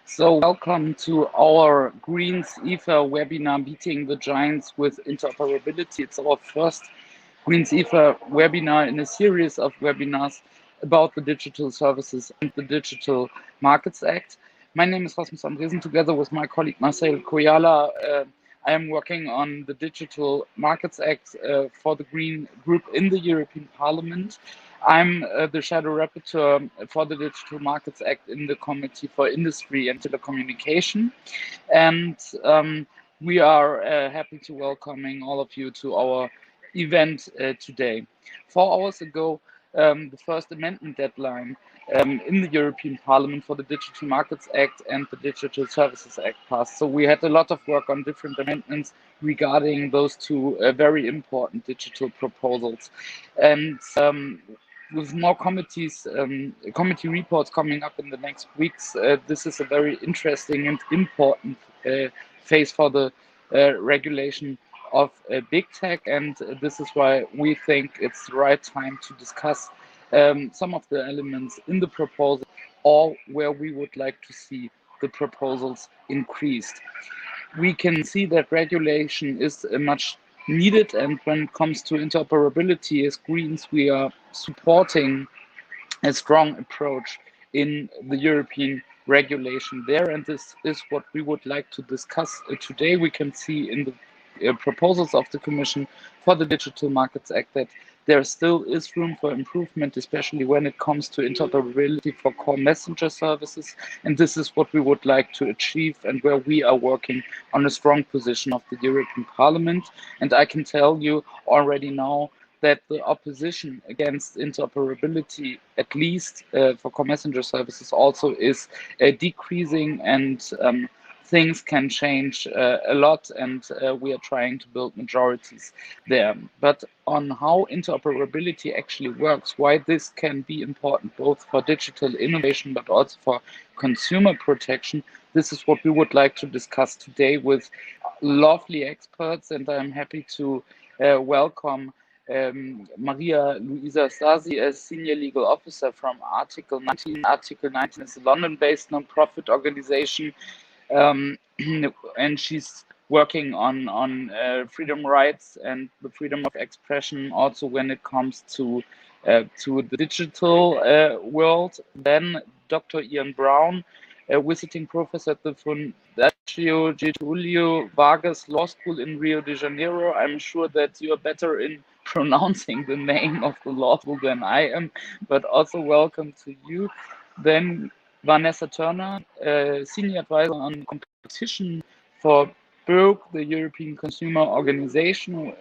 So welcome to our Greens EFA webinar, Beating the Giants with Interoperability. It's our first Greens EFA webinar in a series of webinars about the digital services and the Digital Markets Act. My name is Rasmus Andresen. Together with my colleague Marcel Koyala, I am working on the Digital Markets Act for the Green Group in the European Parliament. I'm the shadow rapporteur for the Digital Markets Act in the Committee for Industry and Telecommunication. And we are happy to welcoming all of you to our event today. 4 hours ago, the first amendment deadline in the European Parliament for the Digital Markets Act and the Digital Services Act passed. So we had a lot of work on different amendments regarding those two very important digital proposals. And with more committee reports coming up in the next weeks, this is a very interesting and important phase for the regulation of big tech, and this is why we think it's the right time to discuss some of the elements in the proposal or where we would like to see the proposals increased. We can see that regulation is much needed, and when it comes to interoperability, as Greens, we are supporting a strong approach in the European regulation there, and this is what we would like to discuss today. We can see in the proposals of the Commission for the Digital Markets Act that there still is room for improvement, especially when it comes to interoperability for core messenger services. And this is what we would like to achieve and where we are working on a strong position of the European Parliament. And I can tell you already now that the opposition against interoperability, at least for core messenger services, also is decreasing, and things can change a lot, and we are trying to build majorities there. But on how interoperability actually works, why this can be important both for digital innovation but also for consumer protection, this is what we would like to discuss today with lovely experts, and I'm happy to welcome Maria Luisa Stasi, a senior legal officer from Article 19. Article 19 is a London-based non-profit organization, and she's working on freedom rights and the freedom of expression, also when it comes to the digital world. Then Dr. Ian Brown, a visiting professor at the Fundação Getúlio Vargas Law School in Rio de Janeiro. I'm sure that you are better in pronouncing the name of the law school than I am, but also welcome to you. Then Vanessa Turner, senior advisor on competition for BERG, the European Consumer Organization,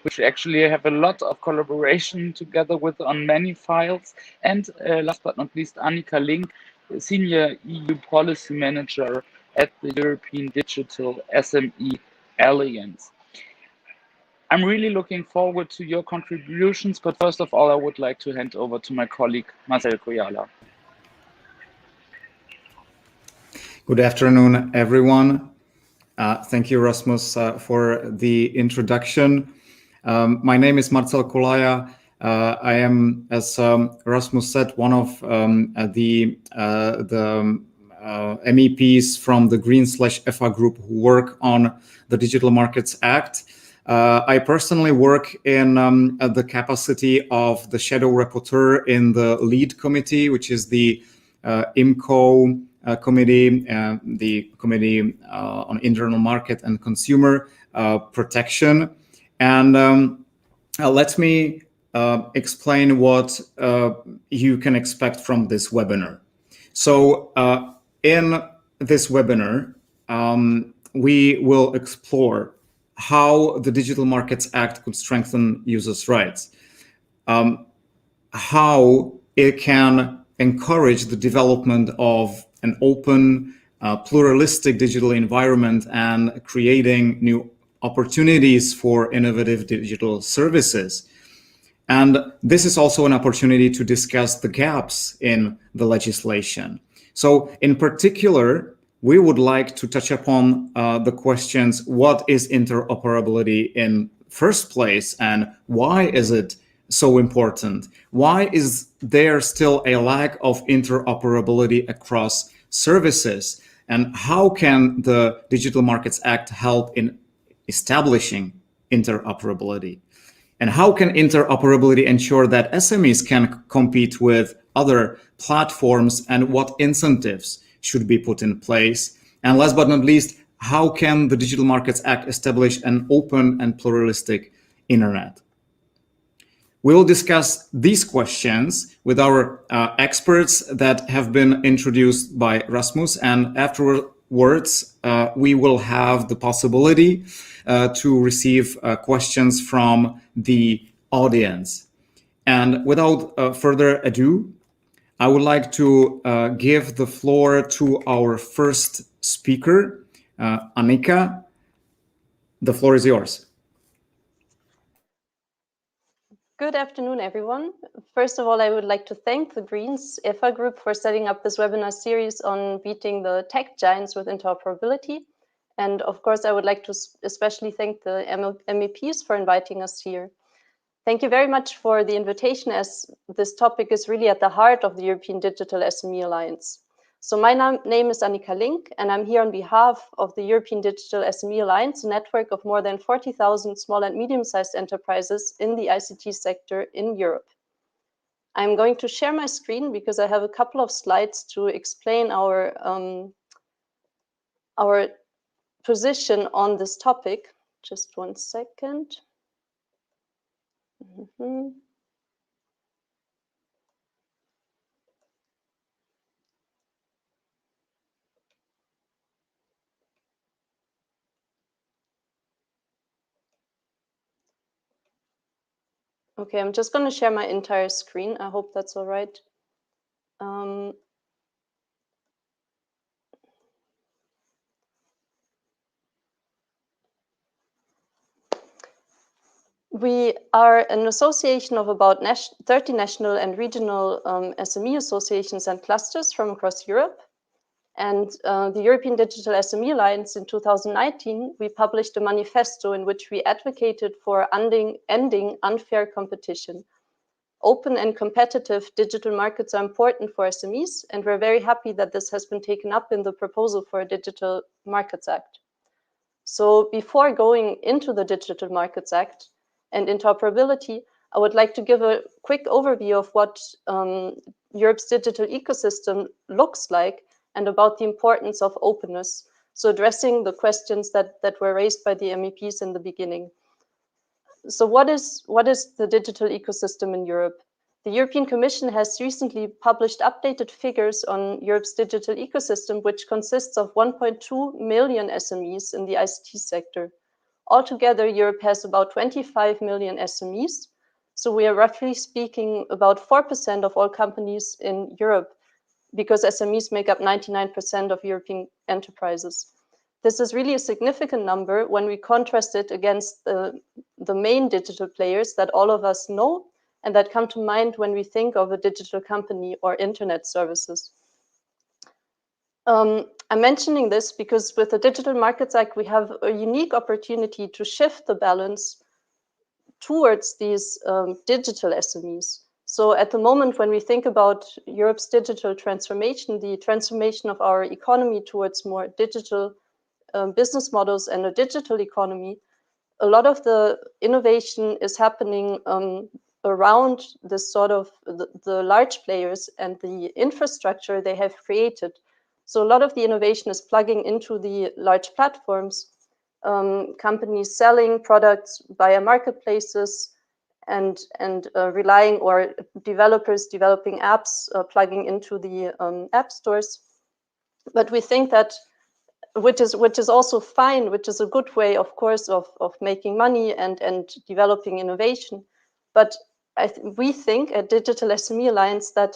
which actually have a lot of collaboration together with on many files. And last but not least, Annika Link, senior EU policy manager at the European Digital SME Alliance. I'm really looking forward to your contributions, but first of all, I would like to hand over to my colleague, Marcel Koyala. Good afternoon, everyone. Thank you, Rasmus, for the introduction. My name is Marcel Koyala. I am, as Rasmus said, one of the MEPs from the Green/EFA group who work on the Digital Markets Act. I personally work in the capacity of the shadow rapporteur in the lead committee, which is the IMCO committee, the Committee on Internal Market and Consumer Protection. And let me explain what you can expect from this webinar. So in this webinar, we will explore how the Digital Markets Act could strengthen users' rights, how it can encourage the development of an open, pluralistic digital environment and creating new opportunities for innovative digital services. And this is also an opportunity to discuss the gaps in the legislation. So in particular, we would like to touch upon the questions: what is interoperability in first place, and why is it so important? Why is there still a lack of interoperability across services? And how can the Digital Markets Act help in establishing interoperability? And how can interoperability ensure that SMEs can compete with other platforms, and what incentives should be put in place? And last but not least, how can the Digital Markets Act establish an open and pluralistic internet? We will discuss these questions with our experts that have been introduced by Rasmus, and afterwards we will have the possibility to receive questions from the audience. And without further ado, I would like to give the floor to our first speaker, Annika. The floor is yours. Good afternoon, everyone. First of all, I would like to thank the Greens EFA group for setting up this webinar series on beating the tech giants with interoperability. And of course, I would like to especially thank the MEPs for inviting us here. Thank you very much for the invitation, as this topic is really at the heart of the European Digital SME Alliance. So my name is Annika Link, and I'm here on behalf of the European Digital SME Alliance, a network of more than 40,000 small and medium-sized enterprises in the ICT sector in Europe. I'm going to share my screen because I have a couple of slides to explain our position on this topic. Just one second. Okay, I'm just going to share my entire screen. I hope that's all right. We are an association of about 30 national and regional SME associations and clusters from across Europe. And the European Digital SME Alliance in 2019, we published a manifesto in which we advocated for ending unfair competition. Open and competitive digital markets are important for SMEs, and we're very happy that this has been taken up in the proposal for a Digital Markets Act. So before going into the Digital Markets Act and interoperability, I would like to give a quick overview of what Europe's digital ecosystem looks like and about the importance of openness. So addressing the questions that were raised by the MEPs in the beginning. So what is the digital ecosystem in Europe? The European Commission has recently published updated figures on Europe's digital ecosystem, which consists of 1.2 million SMEs in the ICT sector. Altogether, Europe has about 25 million SMEs. So we are roughly speaking about 4% of all companies in Europe, because SMEs make up 99% of European enterprises. This is really a significant number when we contrast it against the main digital players that all of us know and that come to mind when we think of a digital company or internet services. I'm mentioning this because with the Digital Markets Act, we have a unique opportunity to shift the balance towards these digital SMEs. So at the moment, when we think about Europe's digital transformation, the transformation of our economy towards more digital business models and a digital economy, a lot of the innovation is happening around this sort of the large players and the infrastructure they have created. So a lot of the innovation is plugging into the large platforms, companies selling products via marketplaces, and relying, or developers developing apps, plugging into the app stores. But we think that, which is also fine, which is a good way, of course, of making money and developing innovation. But we think at Digital SME Alliance that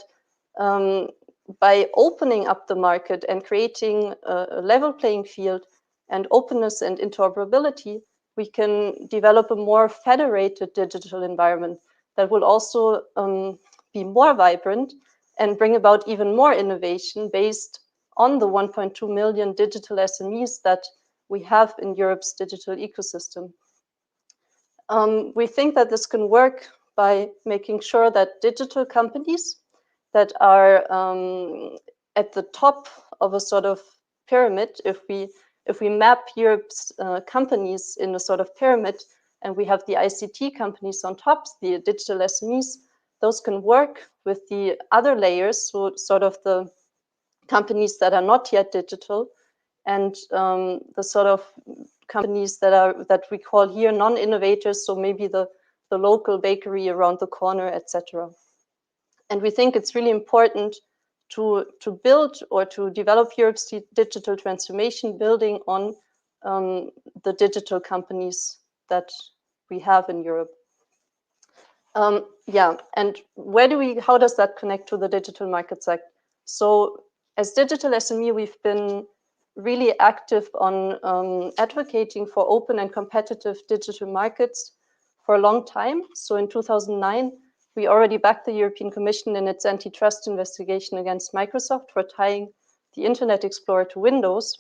by opening up the market and creating a level playing field and openness and interoperability, we can develop a more federated digital environment that will also be more vibrant and bring about even more innovation based on the 1.2 million digital SMEs that we have in Europe's digital ecosystem. We think that this can work by making sure that digital companies that are at the top of a sort of pyramid, if we map Europe's companies in a sort of pyramid, and we have the ICT companies on top, the digital SMEs, those can work with the other layers, so sort of the companies that are not yet digital, and the sort of companies that we call here non-innovators, so maybe the local bakery around the corner, etc. And we think it's really important to build or to develop Europe's digital transformation, building on the digital companies that we have in Europe. Yeah, and how does that connect to the Digital Markets Act? So as digital SME, we've been really active on advocating for open and competitive digital markets for a long time. So in 2009, we already backed the European Commission in its antitrust investigation against Microsoft for tying the Internet Explorer to Windows.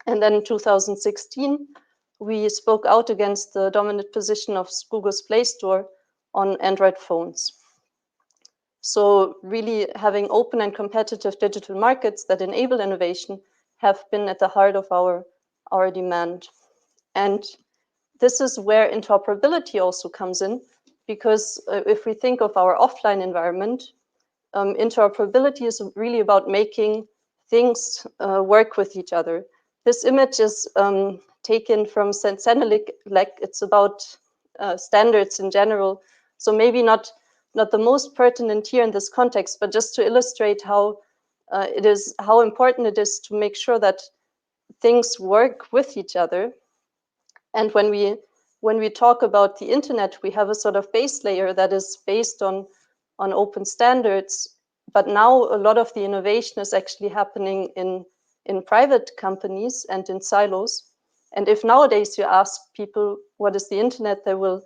And then in 2016, we spoke out against the dominant position of Google's Play Store on Android phones. So really having open and competitive digital markets that enable innovation have been at the heart of our demand. And this is where interoperability also comes in, because if we think of our offline environment, interoperability is really about making things work with each other. This image is taken from Sensenelec. It's about standards in general. So maybe not the most pertinent here in this context, but just to illustrate how important it is to make sure that things work with each other. And when we talk about the internet, we have a sort of base layer that is based on open standards. But now a lot of the innovation is actually happening in private companies and in silos. And if nowadays you ask people what is the internet, they will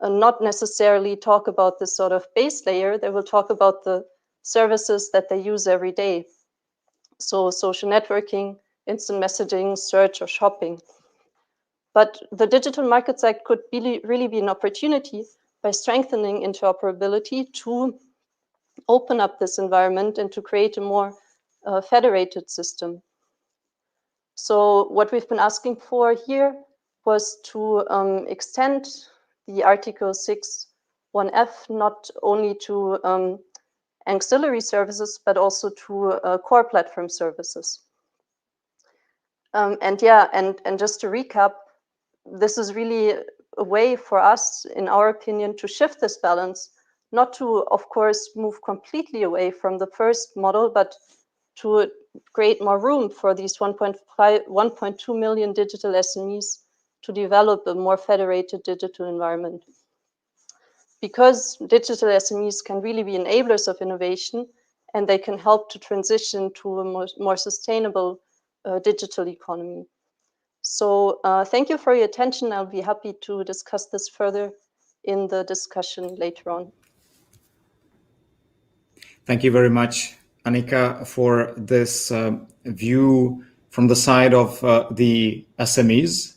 not necessarily talk about this sort of base layer. They will talk about the services that they use every day. So social networking, instant messaging, search, or shopping. But the Digital Markets Act could really be an opportunity by strengthening interoperability to open up this environment and to create a more federated system. So what we've been asking for here was to extend the Article 6.1f not only to auxiliary services, but also to core platform services. And just to recap, this is really a way for us, in our opinion, to shift this balance, not to, of course, move completely away from the first model, but to create more room for these 1.2 million digital SMEs to develop a more federated digital environment. Because digital SMEs can really be enablers of innovation, and they can help to transition to a more sustainable digital economy. So thank you for your attention. I'll be happy to discuss this further in the discussion later on. Thank you very much, Annika, for this view from the side of the SMEs.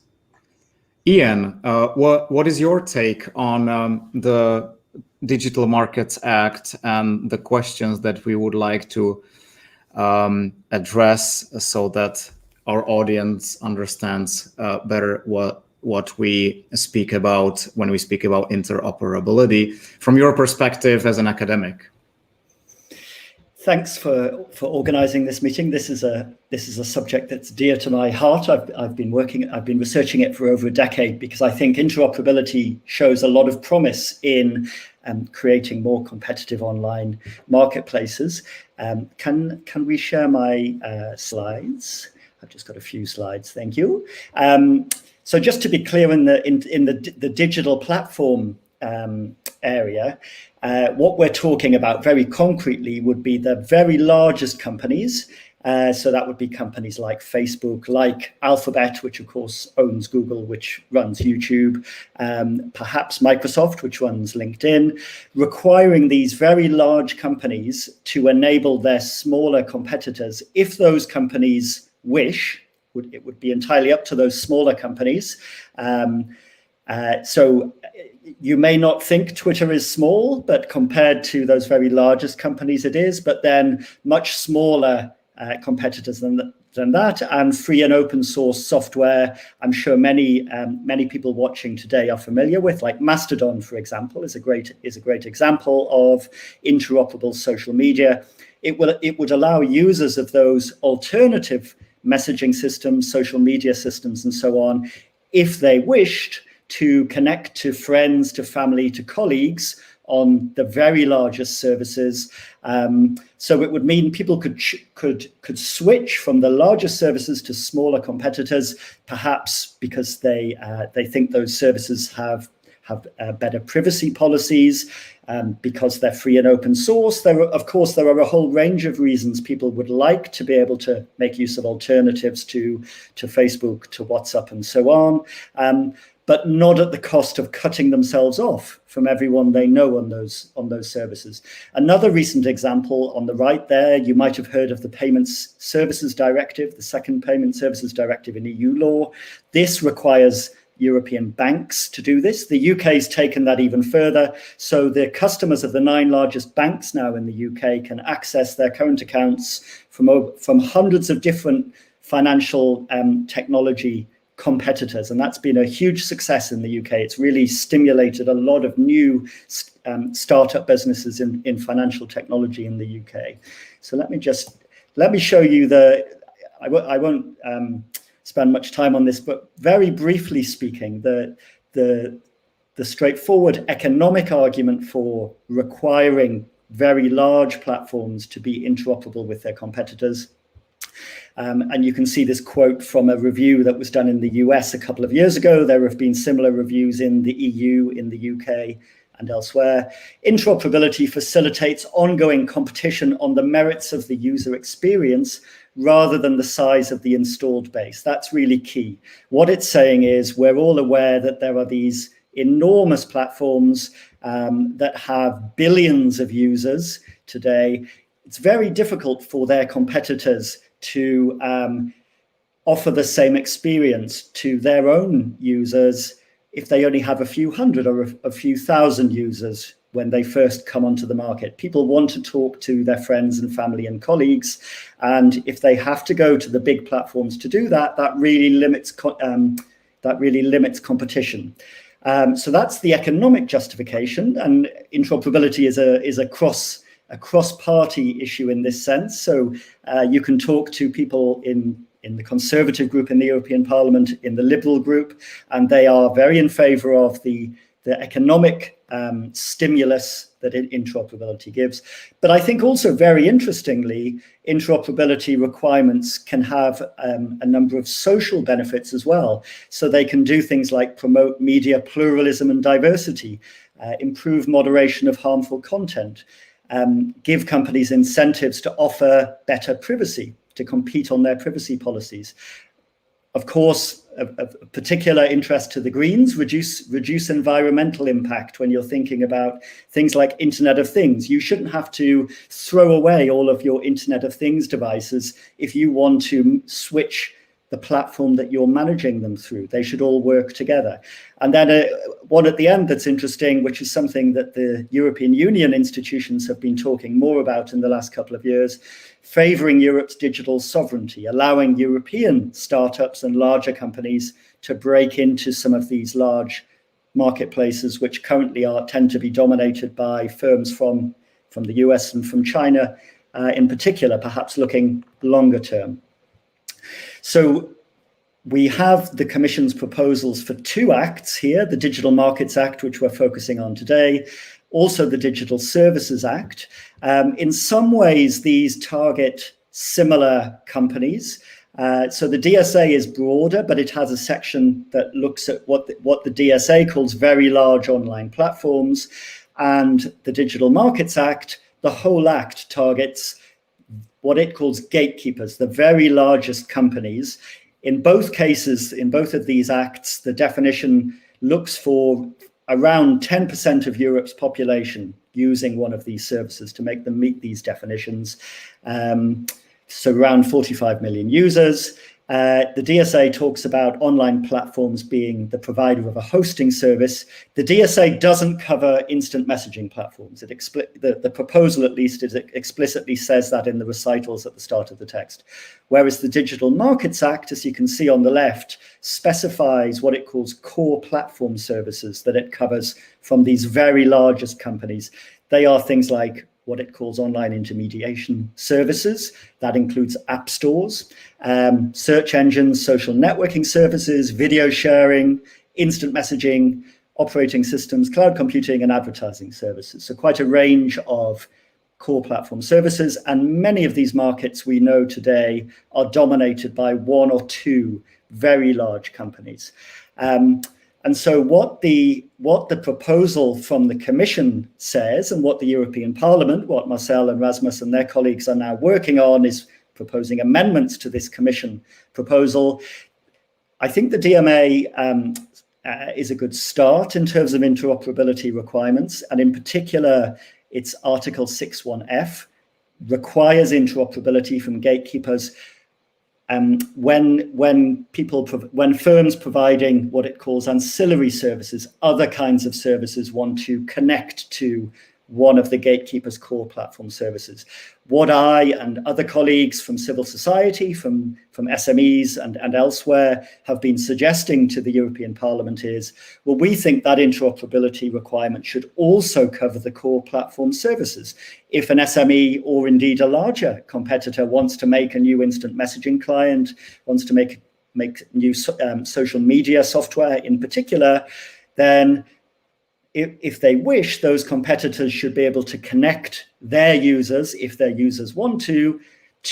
Ian, what is your take on the Digital Markets Act and the questions that we would like to address so that our audience understands better what we speak about when we speak about interoperability from your perspective as an academic? Thanks for organizing this meeting. This is a subject that's dear to my heart. I've been researching it for over a decade because I think interoperability shows a lot of promise in creating more competitive online marketplaces. Can we share my slides? I've just got a few slides. Thank you. So just to be clear, in the digital platform area, what we're talking about very concretely would be the very largest companies. So that would be companies like Facebook, like Alphabet, which of course owns Google, which runs YouTube, perhaps Microsoft, which runs LinkedIn, requiring these very large companies to enable their smaller competitors. If those companies wish, it would be entirely up to those smaller companies. So you may not think Twitter is small, but compared to those very largest companies, it is. But then much smaller competitors than than that, and free and open source software. I'm sure many people watching today are familiar with, like Mastodon, for example, is a great example of interoperable social media. It would allow users of those alternative messaging systems, social media systems, and so on, if they wished, to connect to friends, to family, to colleagues on the very largest services. So it would mean people could switch from the largest services to smaller competitors, perhaps because they think those services have better privacy policies, because they're free and open source. Of course, there are a whole range of reasons people would like to be able to make use of alternatives to Facebook, to WhatsApp, and so on. But not at the cost of cutting themselves off from everyone they know on those services. Another recent example on the right there, you might have heard of the Payments Services Directive, the second Payment Services Directive in EU law. This requires European banks to do this. The UK's taken that even further. So the customers of the 9 largest banks now in the UK can access their current accounts from hundreds of different financial technology competitors, and that's been a huge success in the UK. It's really stimulated a lot of new startup businesses in financial technology in the UK. So let me show you I won't spend much time on this, but very briefly speaking, the straightforward economic argument for requiring very large platforms to be interoperable with their competitors. And you can see this quote from a review that was done in the US a couple of years ago. There have been similar reviews in the EU, in the UK, and elsewhere. Interoperability facilitates ongoing competition on the merits of the user experience rather than the size of the installed base. That's really key. What it's saying is we're all aware that there are these enormous platforms that have billions of users today. It's very difficult for their competitors to offer the same experience to their own users if they only have a few hundred or a few thousand users when they first come onto the market. People want to talk to their friends and family and colleagues, and if they have to go to the big platforms to do that, that really limits competition. So that's the economic justification, and interoperability is a cross-party issue in this sense. So you can talk to people in the Conservative group in the European Parliament, in the Liberal group, and they are very in favour of the economic stimulus that interoperability gives. But I think also very interestingly, interoperability requirements can have a number of social benefits as well. So they can do things like promote media pluralism and diversity, improve moderation of harmful content, give companies incentives to offer better privacy, to compete on their privacy policies. Of course, of particular interest to the Greens, reduce environmental impact when you're thinking about things like Internet of Things. You shouldn't have to throw away all of your Internet of Things devices if you want to switch the platform that you're managing them through. They should all work together. And then one at the end that's interesting, which is something that the European Union institutions have been talking more about in the last couple of years, favouring Europe's digital sovereignty, allowing European startups and larger companies to break into some of these large marketplaces, which currently tend to be dominated by firms from the US and from China in particular, perhaps looking longer term. So we have the Commission's proposals for 2 acts here, the Digital Markets Act, which we're focusing on today, also the Digital Services Act. In some ways, these target similar companies. So the DSA is broader, but it has a section that looks at what the DSA calls very large online platforms. And the Digital Markets Act, the whole act targets what it calls gatekeepers, the very largest companies. In both cases, in both of these acts, the definition looks for around 10% of Europe's population using one of these services to make them meet these definitions. So around 45 million users. The DSA talks about online platforms being the provider of a hosting service. The DSA doesn't cover instant messaging platforms. The proposal, at least, explicitly says that in the recitals at the start of the text. Whereas the Digital Markets Act, as you can see on the left, specifies what it calls core platform services that it covers from these very largest companies. They are things like what it calls online intermediation services. That includes app stores, search engines, social networking services, video sharing, instant messaging, operating systems, cloud computing, and advertising services. So quite a range of core platform services. And many of these markets we know today are dominated by one or two very large companies. And so what the proposal from the Commission says, and what the European Parliament, what Marcel and Rasmus and their colleagues are now working on, is proposing amendments to this Commission proposal. I think the DMA is a good start in terms of interoperability requirements, and in particular, its Article 6.1f requires interoperability from gatekeepers when firms providing what it calls ancillary services, other kinds of services, want to connect to one of the gatekeepers' core platform services. What I and other colleagues from civil society, from SMEs and elsewhere have been suggesting to the European Parliament is, well, we think that interoperability requirement should also cover the core platform services. If an SME or indeed a larger competitor wants to make a new instant messaging client, wants to make new social media software in particular, then if they wish, those competitors should be able to connect their users, if their users want to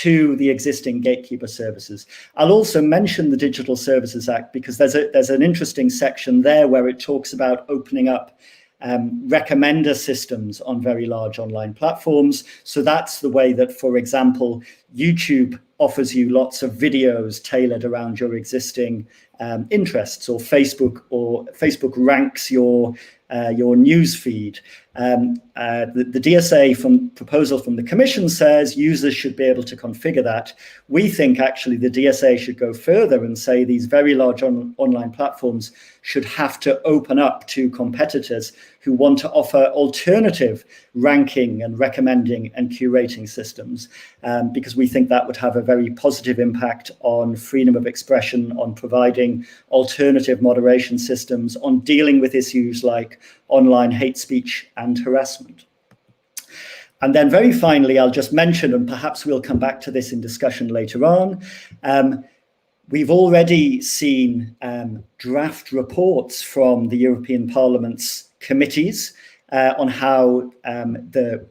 the existing gatekeeper services. I'll also mention the Digital Services Act because there's an interesting section there where it talks about opening up recommender systems on very large online platforms. So that's the way that, for example, YouTube offers you lots of videos tailored around your existing interests, or Facebook ranks your news feed. The DSA proposal from the Commission says users should be able to configure that. We think actually the DSA should go further and say these very large online platforms should have to open up to competitors who want to offer alternative ranking and recommending and curating systems, because we think that would have a very positive impact on freedom of expression, on providing alternative moderation systems, on dealing with issues like online hate speech and harassment. And then very finally, I'll just mention, and perhaps we'll come back to this in discussion later on, we've already seen draft reports from the European Parliament's committees on how the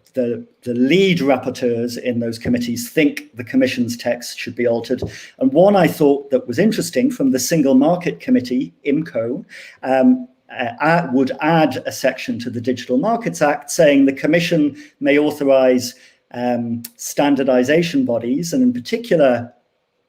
lead rapporteurs in those committees think the Commission's text should be altered. And one I thought that was interesting from the Single Market Committee, IMCO, would add a section to the Digital Markets Act saying the Commission may authorize standardization bodies, and in particular,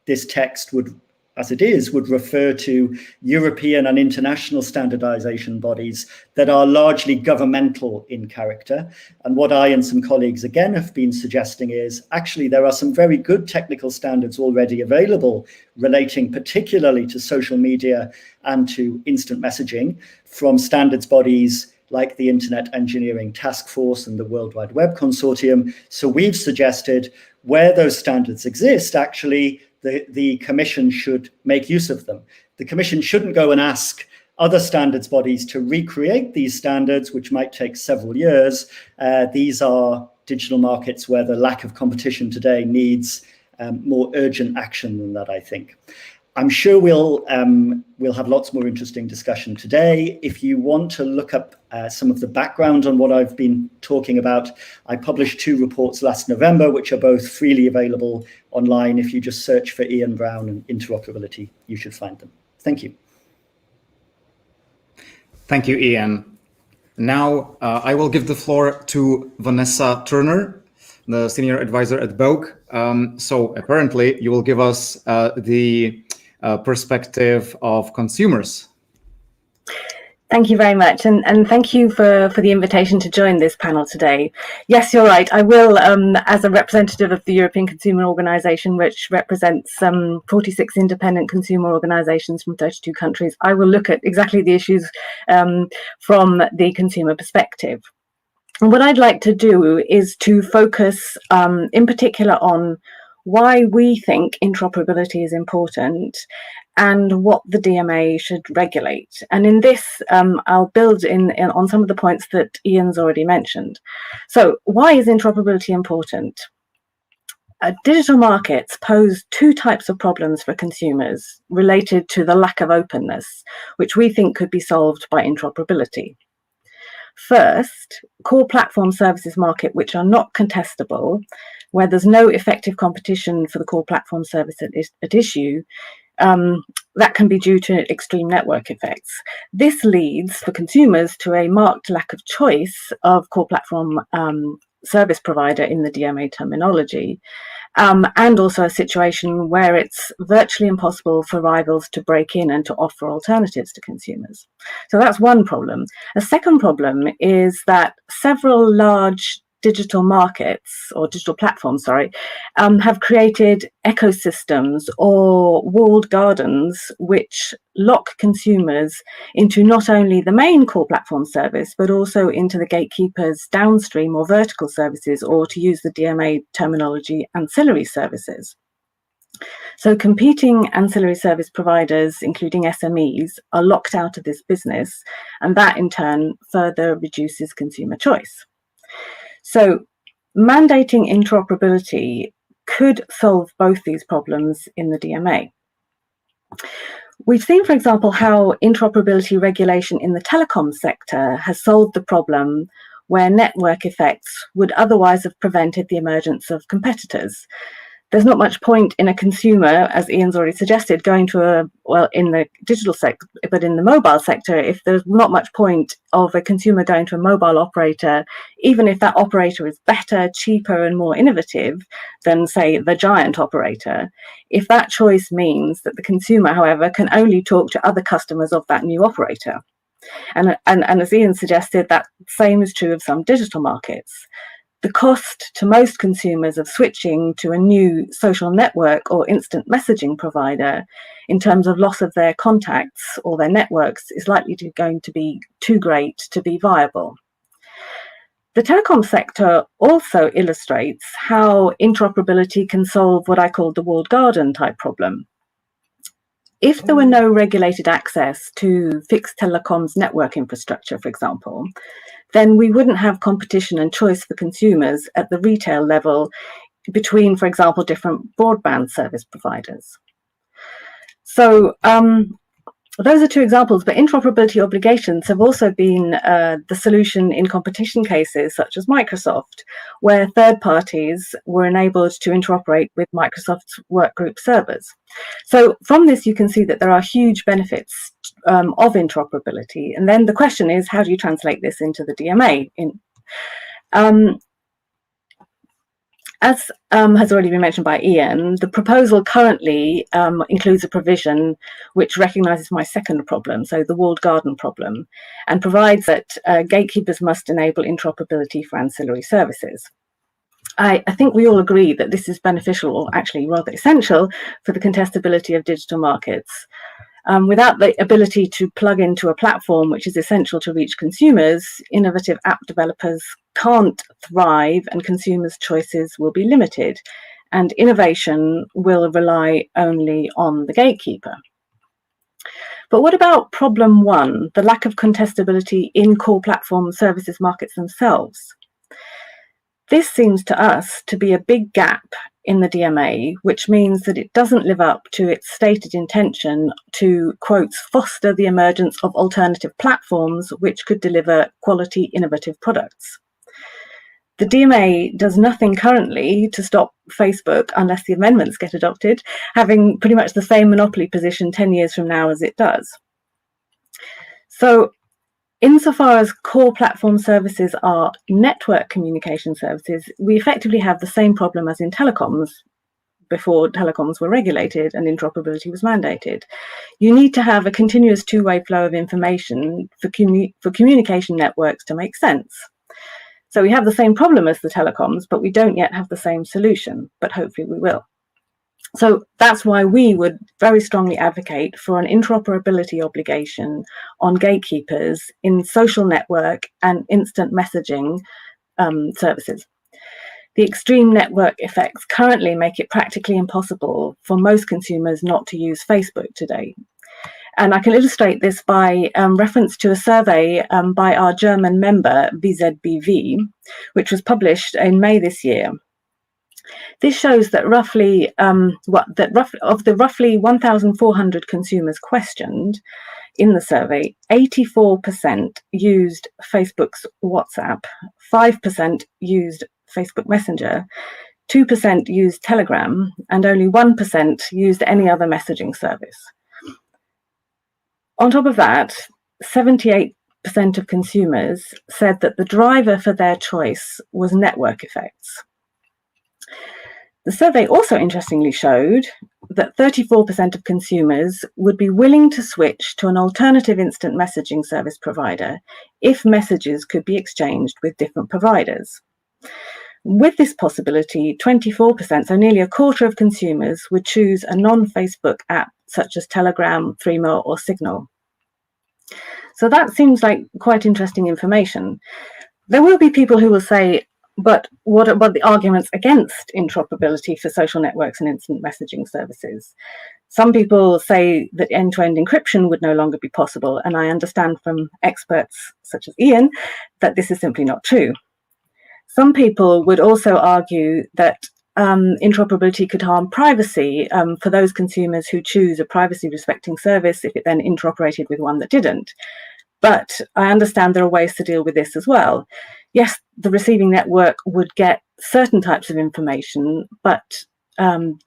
this text would, as it is, would refer to European and international standardization bodies that are largely governmental in character. And what I and some colleagues again have been suggesting is actually there are some very good technical standards already available relating particularly to social media and to instant messaging from standards bodies like the Internet Engineering Task Force and the World Wide Web Consortium. So we've suggested where those standards exist, actually, the Commission should make use of them. The Commission shouldn't go and ask other standards bodies to recreate these standards, which might take several years. These are digital markets where the lack of competition today needs more urgent action than that, I think. I'm sure we'll have lots more interesting discussion today. If you want to look up some of the background on what I've been talking about, I published 2 reports last November, which are both freely available online. If you just search for Ian Brown and interoperability, you should find them. Thank you. Thank you, Ian. Now I will give the floor to Vanessa Turner, the Senior Advisor at BOAG. So apparently you will give us the perspective of consumers. Thank you very much, and thank you for the invitation to join this panel today. Yes, you're right. I will, as a representative of the European Consumer Organisation, which represents 46 independent consumer organisations from 32 countries, I will look at exactly the issues from the consumer perspective. And what I'd like to do is to focus in particular on why we think interoperability is important and what the DMA should regulate. And in this, I'll build on some of the points that Ian's already mentioned. So why is interoperability important? Digital markets pose two types of problems for consumers related to the lack of openness, which we think could be solved by interoperability. First, core platform services market which are not contestable, where there's no effective competition for the core platform service at issue, that can be due to extreme network effects. This leads for consumers to a marked lack of choice of core platform service provider in the DMA terminology, and also a situation where it's virtually impossible for rivals to break in and to offer alternatives to consumers. So that's one problem. A second problem is that several large digital markets, or digital platforms, have created ecosystems or walled gardens which lock consumers into not only the main core platform service, but also into the gatekeeper's downstream or vertical services, or to use the DMA terminology, ancillary services. So competing ancillary service providers, including SMEs, are locked out of this business, and that in turn further reduces consumer choice. So mandating interoperability could solve both these problems in the DMA. We've seen, for example, how interoperability regulation in the telecom sector has solved the problem where network effects would otherwise have prevented the emergence of competitors. There's not much point in a consumer, as Ian's already suggested, going to in the digital sector, but in the mobile sector, if there's not much point of a consumer going to a mobile operator, even if that operator is better, cheaper, and more innovative than, say, the giant operator, if that choice means that the consumer, however, can only talk to other customers of that new operator. And as Ian suggested, that same is true of some digital markets. The cost to most consumers of switching to a new social network or instant messaging provider in terms of loss of their contacts or their networks is likely going to be too great to be viable. The telecom sector also illustrates how interoperability can solve what I call the walled garden type problem. If there were no regulated access to fixed telecoms network infrastructure, for example, then we wouldn't have competition and choice for consumers at the retail level between, for example, different broadband service providers. So those are two examples, but interoperability obligations have also been the solution in competition cases such as Microsoft, where third parties were enabled to interoperate with Microsoft's workgroup servers. So from this, you can see that there are huge benefits of interoperability. And then the question is, how do you translate this into the DMA? As has already been mentioned by Ian, the proposal currently includes a provision which recognises my second problem, so the walled garden problem, and provides that gatekeepers must enable interoperability for ancillary services. I think we all agree that this is beneficial, or actually rather essential, for the contestability of digital markets. Without the ability to plug into a platform which is essential to reach consumers, innovative app developers can't thrive and consumers' choices will be limited, and innovation will rely only on the gatekeeper. But what about problem one, the lack of contestability in core platform services markets themselves? This seems to us to be a big gap in the DMA, which means that it doesn't live up to its stated intention to, quotes, foster the emergence of alternative platforms which could deliver quality, innovative products. The DMA does nothing currently to stop Facebook, unless the amendments get adopted, having pretty much the same monopoly position 10 years from now as it does. So, insofar as core platform services are network communication services, we effectively have the same problem as in telecoms, before telecoms were regulated and interoperability was mandated. You need to have a continuous two-way flow of information for communication networks to make sense. So we have the same problem as the telecoms, but we don't yet have the same solution, but hopefully we will. So that's why we would very strongly advocate for an interoperability obligation on gatekeepers in social network and instant messaging services. The extreme network effects currently make it practically impossible for most consumers not to use Facebook today. And I can illustrate this by reference to a survey by our German member, VZBV, which was published in May this year. This shows that roughly of the roughly 1,400 consumers questioned in the survey, 84% used Facebook's WhatsApp, 5% used Facebook Messenger, 2% used Telegram, and only 1% used any other messaging service. On top of that, 78% of consumers said that the driver for their choice was network effects. The survey also interestingly showed that 34% of consumers would be willing to switch to an alternative instant messaging service provider if messages could be exchanged with different providers. With this possibility, 24%, so nearly a quarter of consumers, would choose a non-Facebook app such as Telegram, Threema, or Signal. So that seems like quite interesting information. There will be people who will say, but what about the arguments against interoperability for social networks and instant messaging services? Some people say that end-to-end encryption would no longer be possible, and I understand from experts such as Ian that this is simply not true. Some people would also argue that interoperability could harm privacy for those consumers who choose a privacy-respecting service if it then interoperated with one that didn't. But I understand there are ways to deal with this as well. Yes, the receiving network would get certain types of information, but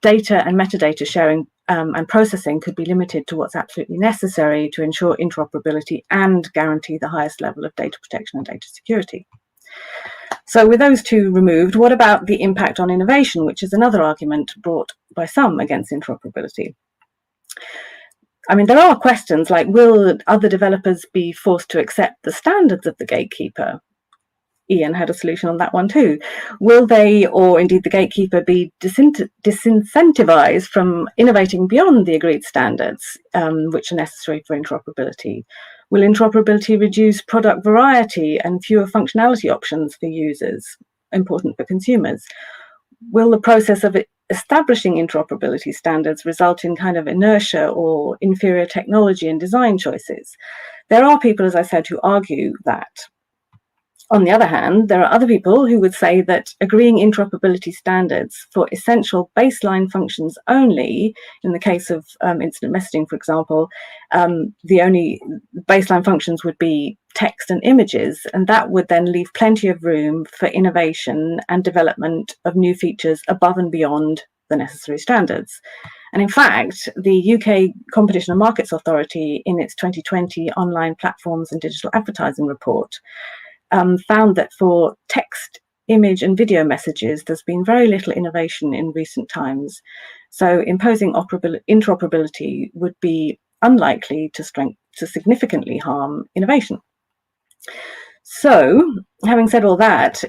data and metadata sharing and processing could be limited to what's absolutely necessary to ensure interoperability and guarantee the highest level of data protection and data security. So with those two removed, what about the impact on innovation, which is another argument brought by some against interoperability? I mean, there are questions like, will other developers be forced to accept the standards of the gatekeeper? Ian had a solution on that one too. Will they, or indeed the gatekeeper, be disincentivized from innovating beyond the agreed standards, which are necessary for interoperability? Will interoperability reduce product variety and fewer functionality options for users, important for consumers? Will the process of establishing interoperability standards result in kind of inertia or inferior technology and design choices? There are people, as I said, who argue that. On the other hand, there are other people who would say that agreeing interoperability standards for essential baseline functions only, in the case of instant messaging, for example, the only baseline functions would be text and images, and that would then leave plenty of room for innovation and development of new features above and beyond the necessary standards. And in fact, the UK Competition and Markets Authority, in its 2020 Online Platforms and Digital Advertising report, found that for text, image and video messages, there's been very little innovation in recent times. So imposing interoperability would be unlikely to significantly harm innovation. So, having said all that,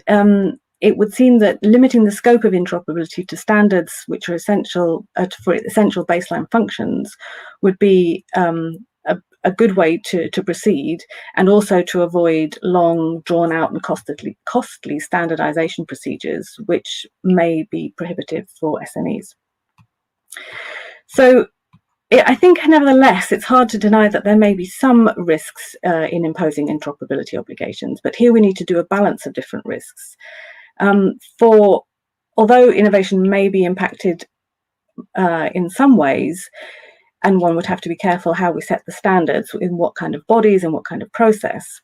it would seem that limiting the scope of interoperability to standards which are essential for essential baseline functions would be a good way to proceed, and also to avoid long, drawn-out and costly standardization procedures, which may be prohibitive for SMEs. So I think, nevertheless, it's hard to deny that there may be some risks in imposing interoperability obligations, but here we need to do a balance of different risks. Although innovation may be impacted in some ways, and one would have to be careful how we set the standards, in what kind of bodies and what kind of process.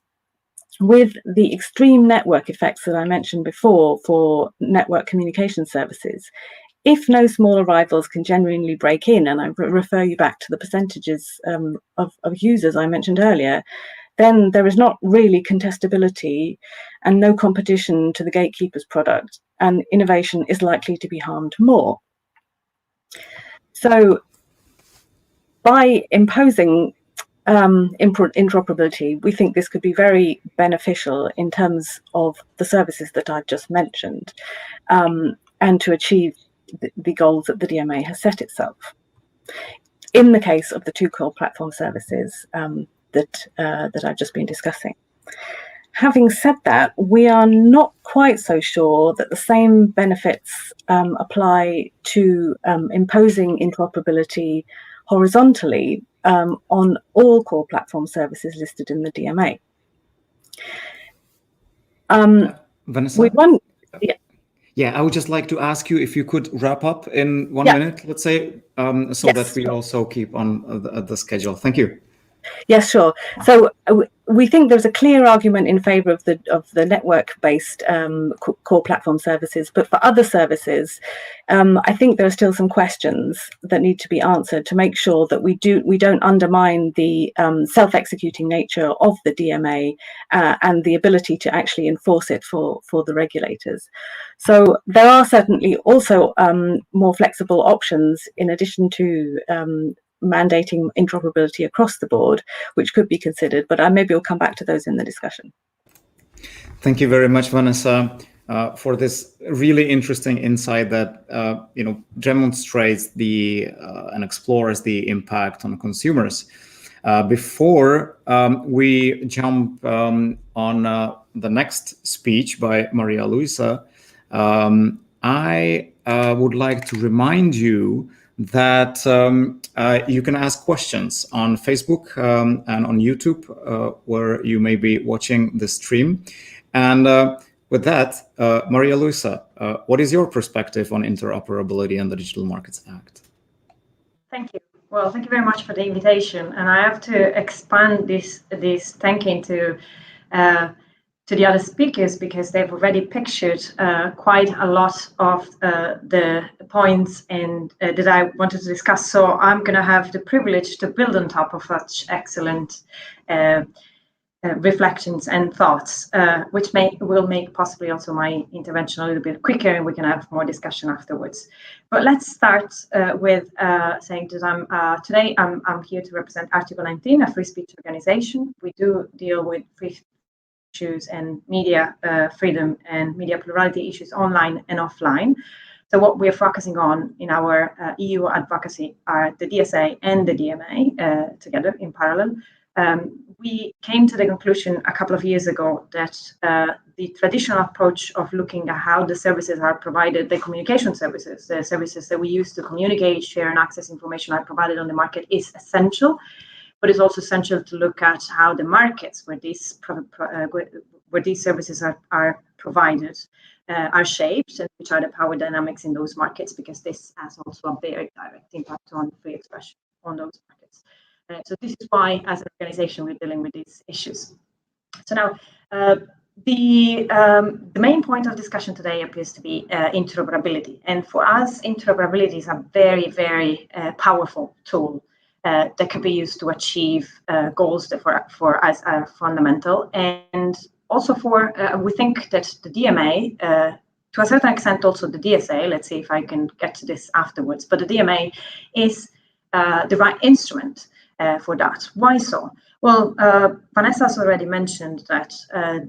With the extreme network effects that I mentioned before for network communication services, if no smaller rivals can genuinely break in, and I refer you back to the percentages of users I mentioned earlier, then there is not really contestability and no competition to the gatekeeper's product, and innovation is likely to be harmed more. So by imposing interoperability, we think this could be very beneficial in terms of the services that I've just mentioned, and to achieve the goals that the DMA has set itself. In the case of the two core platform services that I've just been discussing. Having said that, we are not quite so sure that the same benefits apply to imposing interoperability horizontally on all core platform services listed in the DMA. Vanessa? Yeah. Yeah, I would just like to ask you if you could wrap up in 1 minute, let's say, so yes, that we also keep on the schedule. Thank you. Yes, sure. So we think there's a clear argument in favour of the network-based core platform services, but for other services, I think there are still some questions that need to be answered to make sure that we don't undermine the self-executing nature of the DMA and the ability to actually enforce it for the regulators. So there are certainly also more flexible options in addition to mandating interoperability across the board, which could be considered, but maybe we'll come back to those in the discussion. Thank you very much, Vanessa, for this really interesting insight that demonstrates and explores the impact on consumers. Before we jump on the next speech by Maria Luisa, I would like to remind you that you can ask questions on Facebook and on YouTube, where you may be watching the stream. And with that, Maria Luisa, what is your perspective on interoperability and the Digital Markets Act? Thank you. Well, thank you very much for the invitation. And I have to expand this thanking to the other speakers, because they've already pictured quite a lot of the points that I wanted to discuss. So I'm going to have the privilege to build on top of such excellent reflections and thoughts, which will make possibly also my intervention a little bit quicker, and we can have more discussion afterwards. But let's start with saying that today I'm here to represent Article 19, a free speech organization. We do deal with free issues and media freedom and media plurality issues online and offline. So what we're focusing on in our EU advocacy are the DSA and the DMA together in parallel. We came to the conclusion a couple of years ago that the traditional approach of looking at how the services are provided, the communication services, the services that we use to communicate, share and access information are provided on the market is essential. But it's also essential to look at how the markets where these services are provided are shaped, and which are the power dynamics in those markets, because this has also a very direct impact on free expression on those markets. So this is why, as an organization, we're dealing with these issues. So now, the main point of discussion today appears to be interoperability. And for us, interoperability is a very, very powerful tool that can be used to achieve goals that for us are fundamental. And also we think that the DMA, to a certain extent also the DSA, let's see if I can get to this afterwards, but the DMA is the right instrument for that. Why so? Well, Vanessa has already mentioned that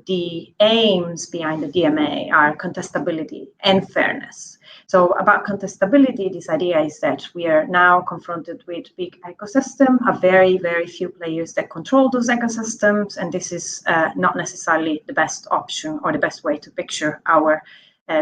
the aims behind the DMA are contestability and fairness. So about contestability, this idea is that we are now confronted with big ecosystem, a very, very few players that control those ecosystems, and this is not necessarily the best option or the best way to picture our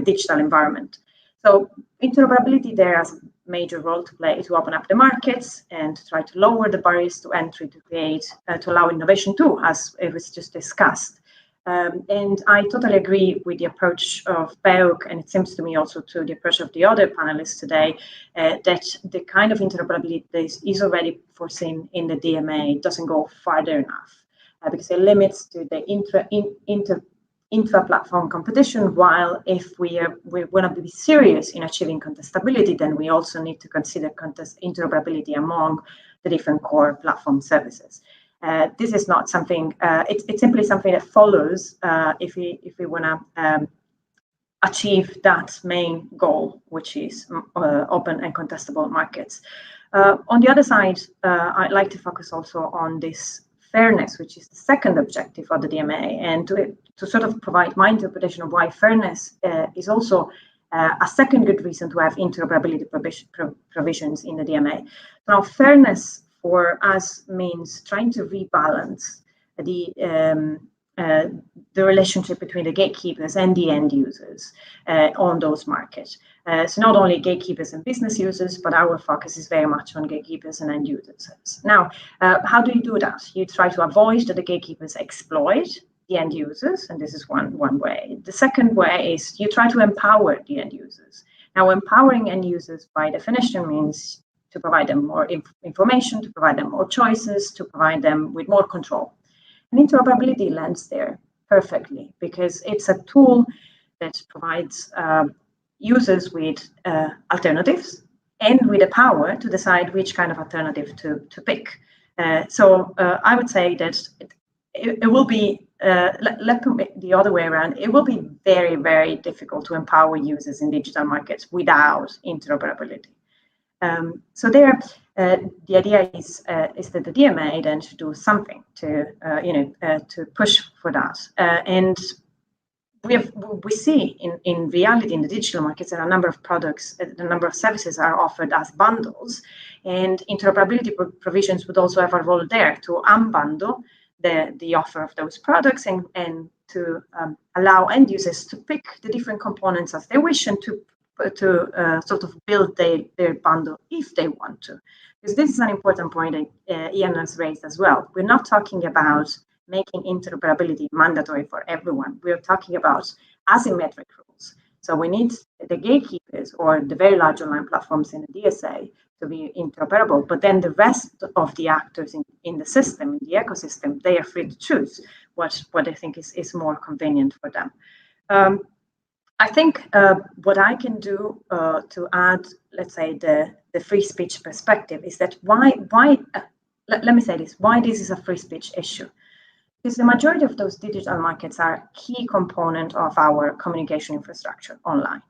digital environment. So interoperability there has a major role to play to open up the markets and to try to lower the barriers to entry to create, to allow innovation too, as it was just discussed. And I totally agree with the approach of BEUC, and it seems to me also to the approach of the other panelists today, that the kind of interoperability that is already foreseen in the DMA doesn't go farther enough, because it limits to the intra-platform competition, while if we want to be serious in achieving contestability, then we also need to consider interoperability among the different core platform services. This is not something, it's simply something that follows if we want to achieve that main goal, which is open and contestable markets. On the other side, I'd like to focus also on this fairness, which is the second objective of the DMA, and to sort of provide my interpretation of why fairness is also a second good reason to have interoperability provisions in the DMA. Now, fairness for us means trying to rebalance the relationship between the gatekeepers and the end users on those markets. So not only gatekeepers and business users, but our focus is very much on gatekeepers and end users. Now, how do you do that? You try to avoid that the gatekeepers exploit the end users, and this is one way. The second way is you try to empower the end users. Now, empowering end users by definition means to provide them more information, to provide them more choices, to provide them with more control. And interoperability lands there perfectly because it's a tool that provides users with alternatives and with the power to decide which kind of alternative to pick. So I would say that it will be, let's put it the other way around, it will be very, very difficult to empower users in digital markets without interoperability. So there, the idea is that the DMA then should do something to, to push for that. And we see in reality in the digital markets that a number of products, a number of services are offered as bundles, and interoperability provisions would also have a role there to unbundle the offer of those products and to allow end users to pick the different components as they wish and to sort of build their bundle if they want to. Because this is an important point that Ian has raised as well. We're not talking about making interoperability mandatory for everyone. We're talking about asymmetric rules. So we need the gatekeepers or the very large online platforms in the DSA to be interoperable, but then the rest of the actors in the system, in the ecosystem, they are free to choose what they think is more convenient for them. I think what I can do to add, let's say, the free speech perspective is that let me say this, why this is a free speech issue. Because the majority of those digital markets are a key component of our communication infrastructure online.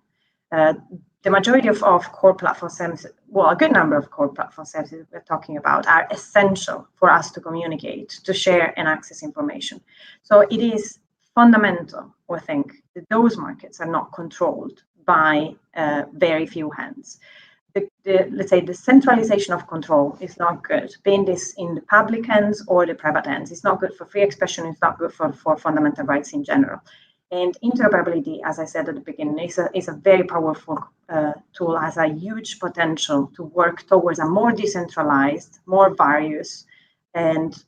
The majority of core platform services, well, a good number of core platform services we're talking about are essential for us to communicate, to share and access information. So it is fundamental, I think, that those markets are not controlled by very few hands. Let's say the centralization of control is not good, being this in the public hands or the private hands. It's not good for free expression, it's not good for fundamental rights in general. And interoperability, as I said at the beginning, is a very powerful tool, has a huge potential to work towards a more decentralized, more various, and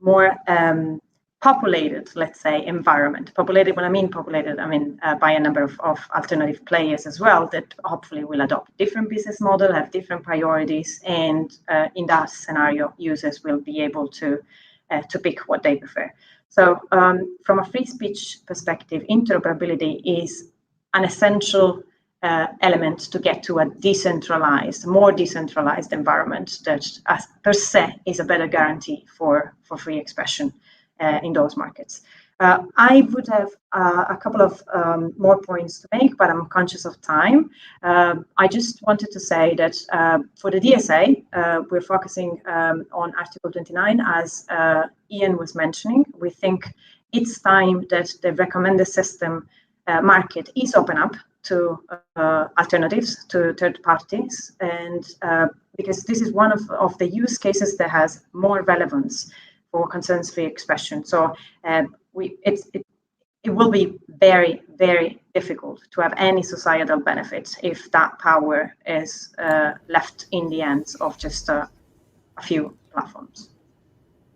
more populated, let's say, environment. Populated, when I mean populated, I mean by a number of alternative players as well that hopefully will adopt different business model, have different priorities, and in that scenario, users will be able to pick what they prefer. So from a free speech perspective, interoperability is an essential element to get to a decentralized, more decentralized environment that per se is a better guarantee for free expression in those markets. I would have a couple of more points to make, but I'm conscious of time. I just wanted to say that for the DSA, we're focusing on Article 29, as Ian was mentioning. We think it's time that the recommended system market is open up to alternatives, to third parties, and because this is one of the use cases that has more relevance for concerns free expression. So it will be very, very difficult to have any societal benefits if that power is left in the hands of just a few platforms,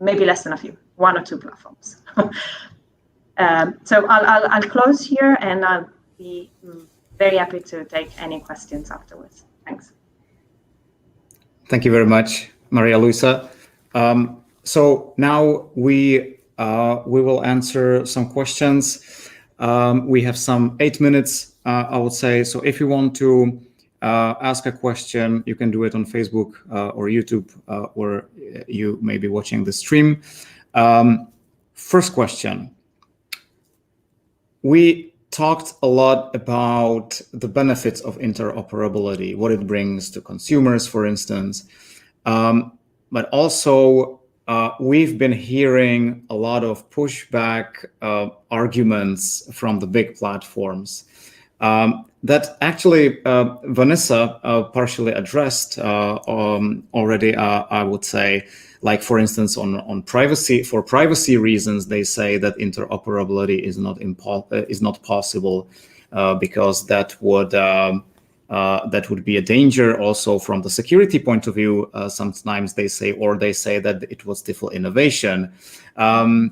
maybe less than a few, one or two platforms. So I'll close here, and I'll be very happy to take any questions afterwards. Thanks. Thank you very much, Maria Luisa. So now we will answer some questions. We have some 8 minutes, I would say. So if you want to ask a question, you can do it on Facebook or YouTube, or you may be watching the stream. First question. We talked a lot about the benefits of interoperability, what it brings to consumers, for instance. But also, we've been hearing a lot of pushback arguments from the big platforms that actually Vanessa partially addressed already, I would say. Like, for instance, on privacy, for privacy reasons, they say that interoperability is not possible because that would be a danger. Also, from the security point of view, sometimes they say that it would stifle innovation. Now,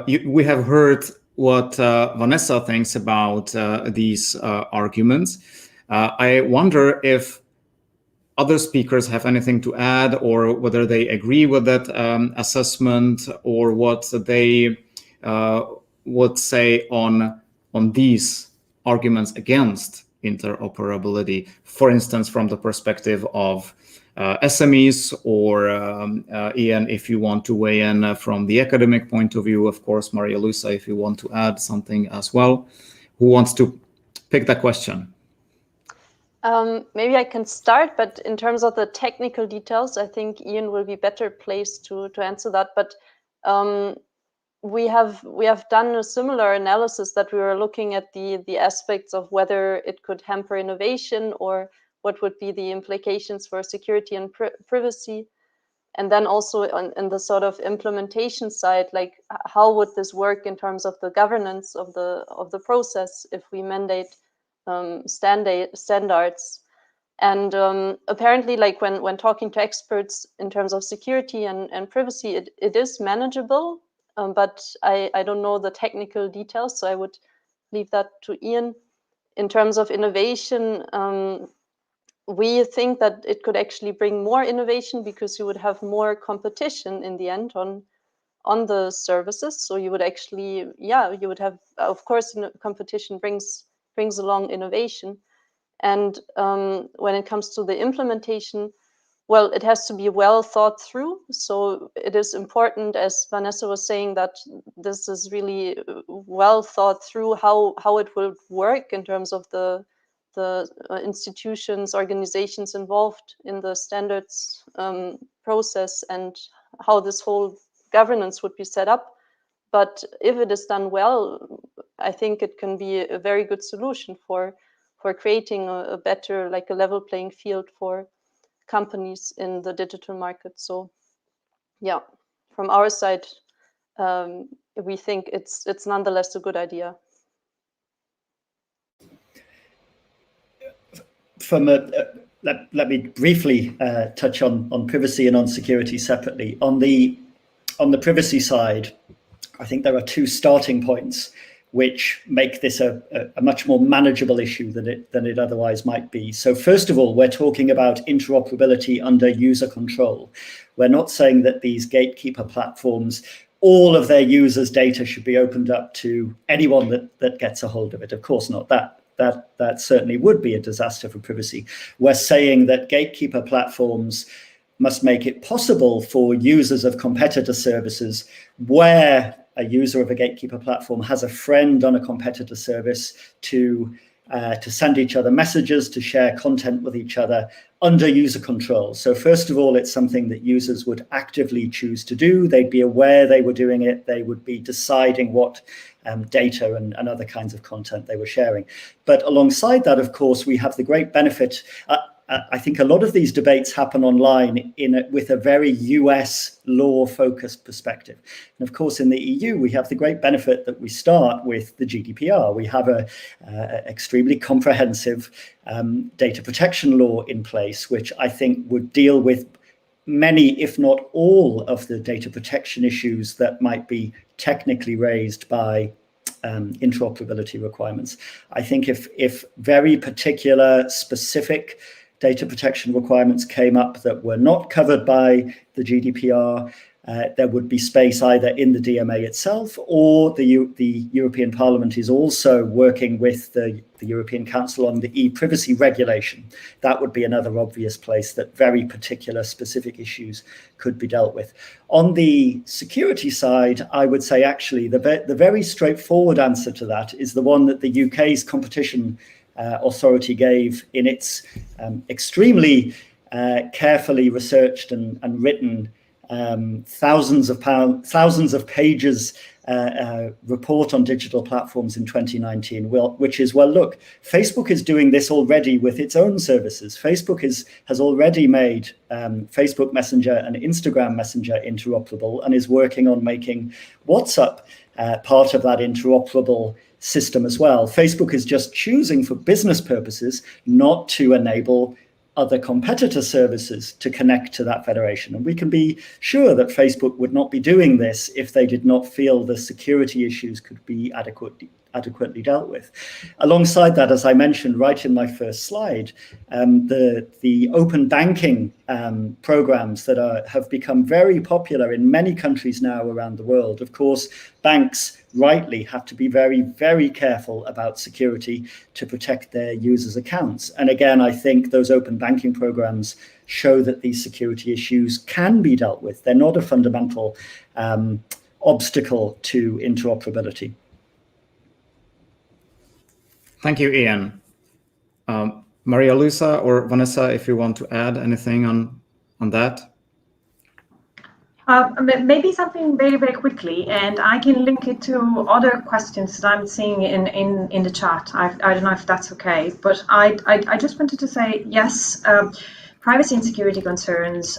we have heard what Vanessa thinks about these arguments. I wonder if other speakers have anything to add, or whether they agree with that assessment, or what they would say on these arguments against interoperability, for instance, from the perspective of SMEs, or Ian, if you want to weigh in from the academic point of view, of course, Maria Luisa, if you want to add something as well. Who wants to pick that question? Maybe I can start, but in terms of the technical details, I think Ian will be better placed to answer that. But we have done a similar analysis, that we were looking at the aspects of whether it could hamper innovation, or what would be the implications for security and privacy. And then also on the sort of implementation side, like how would this work in terms of the governance of the process if we mandate standards. And apparently, like when talking to experts in terms of security and privacy, it is manageable, but I don't know the technical details, so I would leave that to Ian. In terms of innovation, we think that it could actually bring more innovation, because you would have more competition in the end on the services. So you would actually, you would have, of course, competition brings along innovation. And when it comes to the implementation, well, it has to be well thought through. So it is important, as Vanessa was saying, that this is really well thought through how it will work in terms of the institutions, organizations involved in the standards process, and how this whole governance would be set up. But if it is done well, I think it can be a very good solution for creating a better, like a level playing field for companies in the digital market. So yeah, from our side, we think it's nonetheless a good idea. Let me briefly touch on privacy and on security separately. On the privacy side, I think there are two starting points which make this a much more manageable issue than it otherwise might be. So first of all, we're talking about interoperability under user control. We're not saying that these gatekeeper platforms, all of their users' data should be opened up to anyone that gets a hold of it. Of course not. That certainly would be a disaster for privacy. We're saying that gatekeeper platforms must make it possible for users of competitor services, where a user of a gatekeeper platform has a friend on a competitor service, to send each other messages, to share content with each other under user control. So first of all, it's something that users would actively choose to do. They'd be aware they were doing it. They would be deciding what data and other kinds of content they were sharing. But alongside that, of course, we have the great benefit. I think a lot of these debates happen online with a very US law-focused perspective. And of course, in the EU, we have the great benefit that we start with the GDPR. We have a extremely comprehensive data protection law in place, which I think would deal with many, if not all, of the data protection issues that might be technically raised by interoperability requirements. I think if very particular, specific data protection requirements came up that were not covered by the GDPR, there would be space either in the DMA itself, or the European Parliament is also working with the European Council on the e-privacy regulation. That would be another obvious place that very particular specific issues could be dealt with. On the security side, I would say actually the very straightforward answer to that is the one that the UK's competition authority gave in its extremely carefully researched and written thousands of pages report on digital platforms in 2019, which is, well, look, Facebook is doing this already with its own services. Facebook has already made Facebook Messenger and Instagram Messenger interoperable and is working on making WhatsApp part of that interoperable system as well. Facebook is just choosing for business purposes not to enable other competitor services to connect to that federation. And we can be sure that Facebook would not be doing this if they did not feel the security issues could be adequately dealt with. Alongside that, as I mentioned right in my first slide, the open banking programs that have become very popular in many countries now around the world. Of course, banks rightly have to be very, very careful about security to protect their users' accounts. And again, I think those open banking programs show that these security issues can be dealt with. They're not a fundamental obstacle to interoperability. Thank you, Ian. Maria Luisa or Vanessa, if you want to add anything on that. Maybe something very, very quickly, and I can link it to other questions that I'm seeing in the chat. I don't know if that's okay, but I just wanted to say, yes, privacy and security concerns.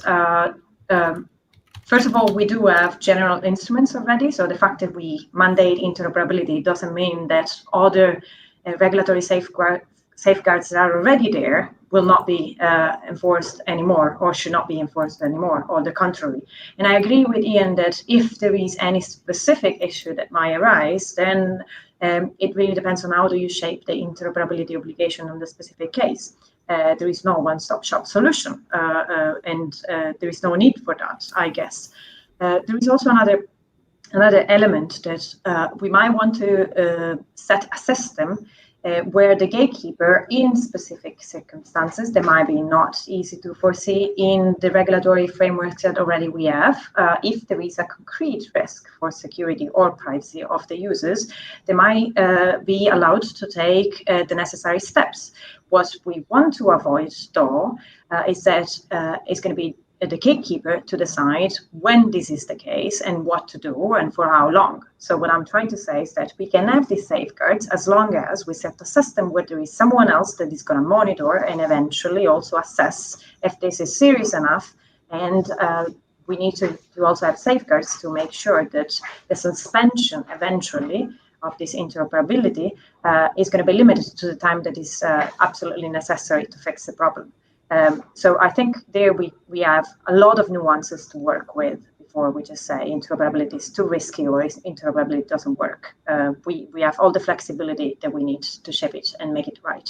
First of all, we do have general instruments already, so the fact that we mandate interoperability doesn't mean that other regulatory safeguards that are already there will not be enforced anymore, or should not be enforced anymore, or the contrary. And I agree with Ian that if there is any specific issue that might arise, then it really depends on how do you shape the interoperability obligation on the specific case. There is no one-stop shop solution, and there is no need for that, I guess. There is also another element that we might want to set a system where the gatekeeper, in specific circumstances that might be not easy to foresee in the regulatory frameworks that already we have, if there is a concrete risk for security or privacy of the users, they might be allowed to take the necessary steps. What we want to avoid, though, is that it's going to be the gatekeeper to decide when this is the case and what to do and for how long. So what I'm trying to say is that we can have these safeguards as long as we set a system where there is someone else that is going to monitor and eventually also assess if this is serious enough. And we need to also have safeguards to make sure that the suspension eventually of this interoperability is going to be limited to the time that is absolutely necessary to fix the problem. So I think there we have a lot of nuances to work with before we just say interoperability is too risky or interoperability doesn't work. We have all the flexibility that we need to shape it and make it right.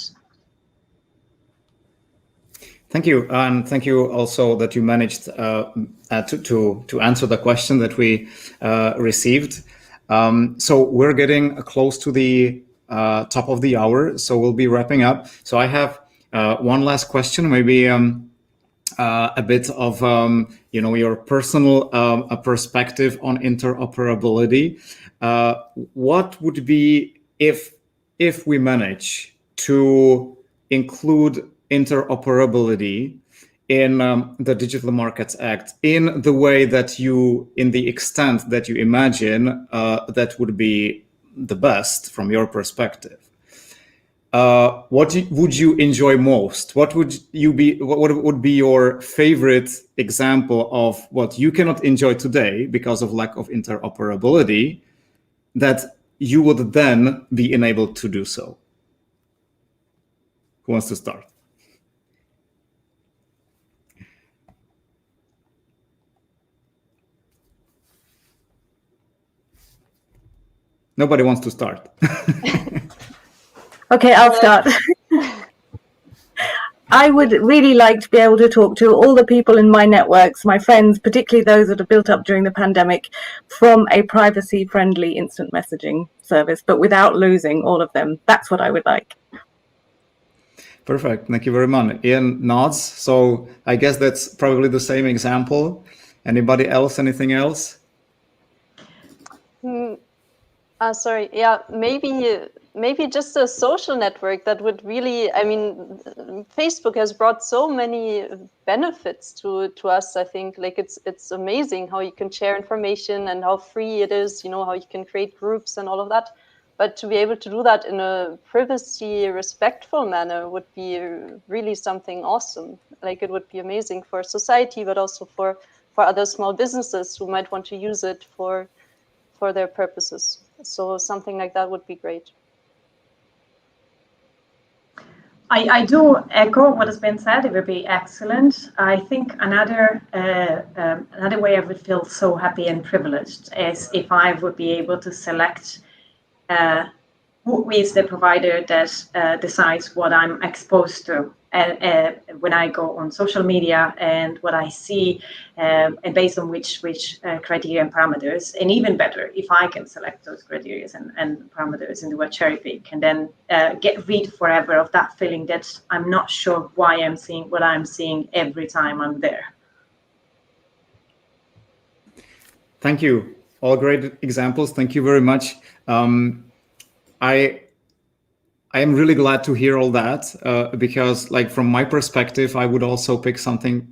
Thank you, and thank you also that you managed to answer the question that we received. So we're getting close to the top of the hour, so we'll be wrapping up. So I have one last question, maybe a bit of your personal perspective on interoperability. What would be if we manage to include interoperability in the Digital Markets Act in the way that in the extent that you imagine that would be the best from your perspective? What would you enjoy most? What would be your favorite example of what you cannot enjoy today because of lack of interoperability that you would then be enabled to do so? Who wants to start? Nobody wants to start. Okay, I'll start. I would really like to be able to talk to all the people in my networks, my friends, particularly those that are built up during the pandemic, from a privacy-friendly instant messaging service, but without losing all of them. That's what I would like. Perfect. Thank you very much. Ian nods. So I guess that's probably the same example. Anybody else? Anything else? Sorry. Yeah, maybe just a social network that would really, I mean, Facebook has brought so many benefits to us. I think like it's amazing how you can share information and how free it is, you know, how you can create groups and all of that. But to be able to do that in a privacy respectful manner would be really something awesome. Like it would be amazing for society, but also for other small businesses who might want to use it for their purposes. So something like that would be great. I do echo what has been said. It would be excellent. I think another way I would feel so happy and privileged is if I would be able to select who is the provider that decides what I'm exposed to when I go on social media and what I see, and based on which criteria and parameters, and even better, if I can select those criteria and parameters and do a cherry pick, and then get rid forever of that feeling that I'm not sure why I'm seeing what I'm seeing every time I'm there. Thank you. All great examples. Thank you very much. I am really glad to hear all that because, like, from my perspective, I would also pick something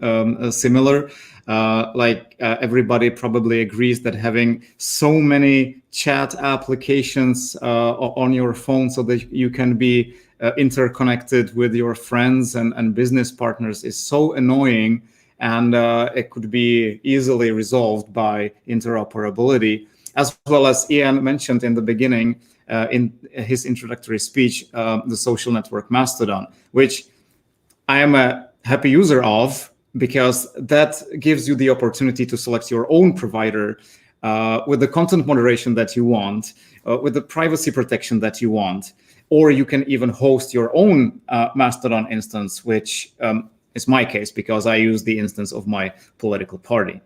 similar. Everybody probably agrees that having so many chat applications on your phone so that you can be interconnected with your friends and business partners is so annoying, and it could be easily resolved by interoperability, as well as Ian mentioned in the beginning. In his introductory speech, the social network Mastodon, which I am a happy user of because that gives you the opportunity to select your own provider with the content moderation that you want, with the privacy protection that you want, or you can even host your own Mastodon instance, which is my case because I use the instance of my political party.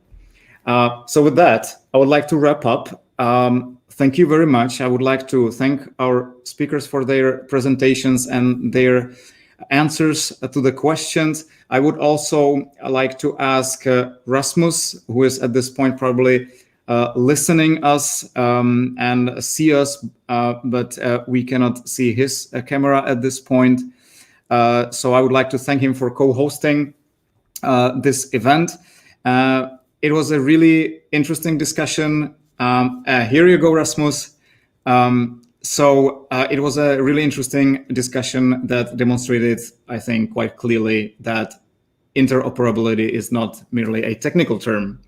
So with that, I would like to wrap up. Thank you very much. I would like to thank our speakers for their presentations and their answers to the questions. I would also like to ask Rasmus, who is at this point probably listening us and see us, but we cannot see his camera at this point. So I would like to thank him for co-hosting this event. It was a really interesting discussion. Here you go, Rasmus. So it was a really interesting discussion that demonstrated, I think, quite clearly that interoperability is not merely a technical term,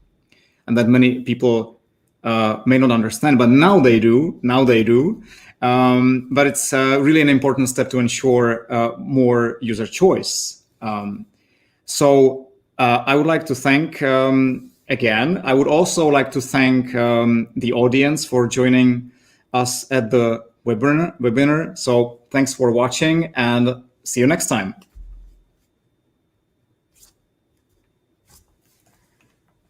and that many people may not understand, but now they do. But it's really an important step to ensure more user choice. So I would like to thank again. I would also like to thank the audience for joining us at the webinar. So thanks for watching and see you next time.